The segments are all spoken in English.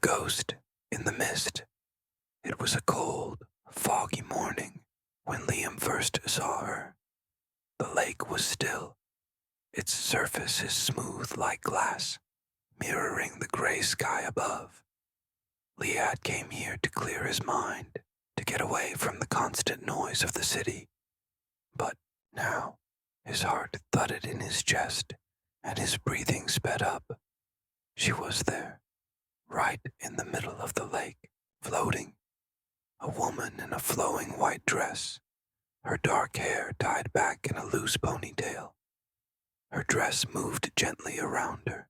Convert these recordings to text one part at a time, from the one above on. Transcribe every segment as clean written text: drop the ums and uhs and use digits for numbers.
ghost in the mist. It was a cold, foggy morning when Liam first saw her. The lake was still. Its surface is smooth like glass, mirroring the gray sky above. Liad came here to clear his mind, to get away from the constant noise of the city. But now, his heart thudded in his chest, and his breathing sped up. She was there, right in the middle of the lake, floating. A woman in a flowing white dress, her dark hair tied back in a loose ponytail. Her dress moved gently around her,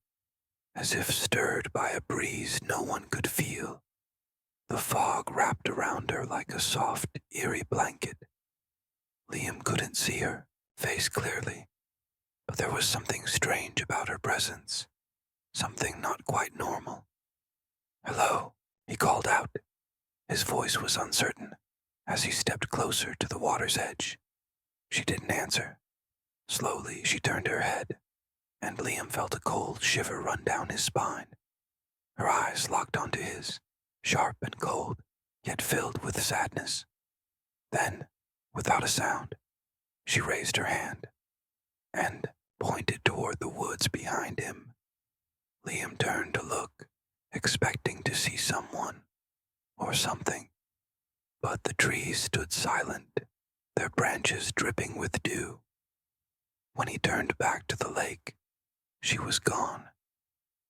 as if stirred by a breeze no one could feel. The fog wrapped around her like a soft, eerie blanket. Liam couldn't see her face clearly, but there was something strange about her presence, something not quite normal. "Hello," he called out. His voice was uncertain as he stepped closer to the water's edge. She didn't answer. Slowly, she turned her head, and Liam felt a cold shiver run down his spine. Her eyes locked onto his, sharp and cold, yet filled with sadness. Then, without a sound, she raised her hand and pointed toward the woods behind him. Liam turned to look, expecting to see someone or something, but the trees stood silent, their branches dripping with dew. When he turned back to the lake, she was gone.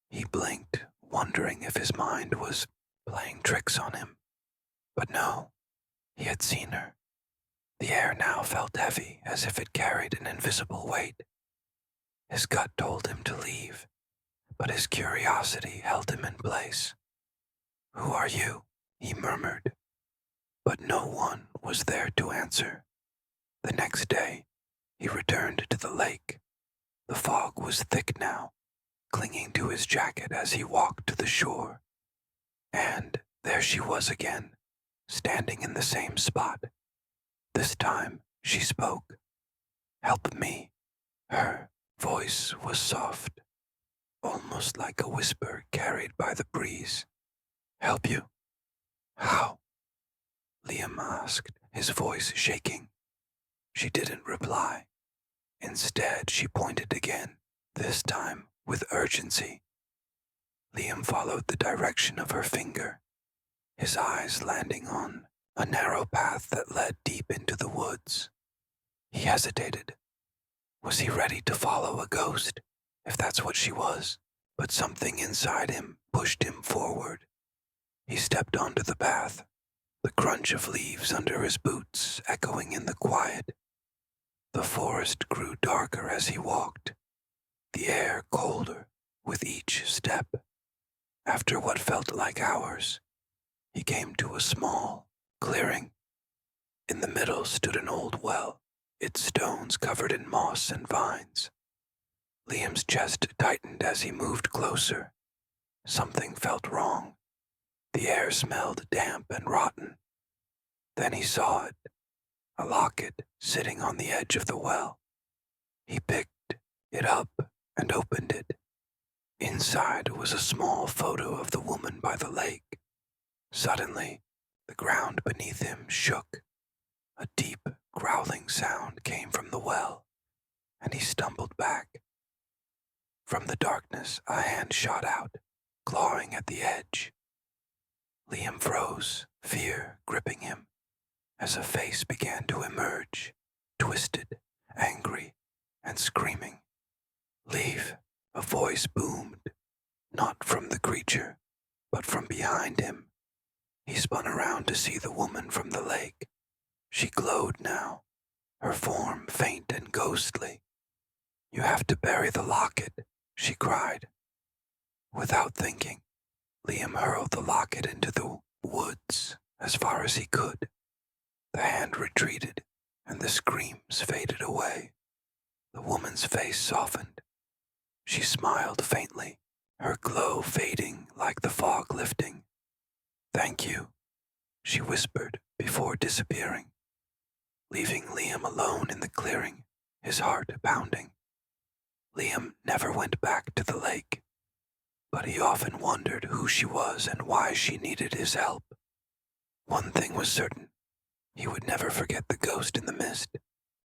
He blinked, wondering if his mind was playing tricks on him. But no, he had seen her. The air now felt heavy, as if it carried an invisible weight. His gut told him to leave, but his curiosity held him in place. "Who are you?" he murmured. But no one was there to answer. The next day, he returned to the lake. The fog was thick now, clinging to his jacket as he walked to the shore. And there she was again, standing in the same spot. This time, she spoke. "Help me." Her voice was soft, almost like a whisper carried by the breeze. "Help you? How?" Liam asked, his voice shaking. She didn't reply. Instead, she pointed again, this time with urgency. Liam followed the direction of her finger, his eyes landing on a narrow path that led deep into the woods. He hesitated. Was he ready to follow a ghost, if that's what she was? But something inside him pushed him forward. He stepped onto the path, the crunch of leaves under his boots echoing in the quiet. The forest grew darker as he walked, the air colder with each step. After what felt like hours, he came to a small clearing. In the middle stood an old well, its stones covered in moss and vines. Liam's chest tightened as he moved closer. Something felt wrong. The air smelled damp and rotten. Then he saw it, a locket sitting on the edge of the well. He picked it up and opened it. Inside was a small photo of the woman by the lake. Suddenly, the ground beneath him shook. A deep, growling sound came from the well, and he stumbled back. From the darkness, a hand shot out, clawing at the edge. Liam froze, fear gripping him, as a face began to emerge, twisted, angry, and screaming. "Leave," a voice boomed, not from the creature, but from behind him. He spun around to see the woman from the lake. She glowed now, her form faint and ghostly. "You have to bury the locket," she cried. Without thinking, Liam hurled the locket into the woods as far as he could. The hand retreated, and the screams faded away. The woman's face softened. She smiled faintly, her glow fading like the fog lifting. "Thank you," she whispered before disappearing, leaving Liam alone in the clearing, his heart pounding. Liam never went back to the lake. but he often wondered who she was and why she needed his help. One thing was certain, he would never forget the ghost in the mist.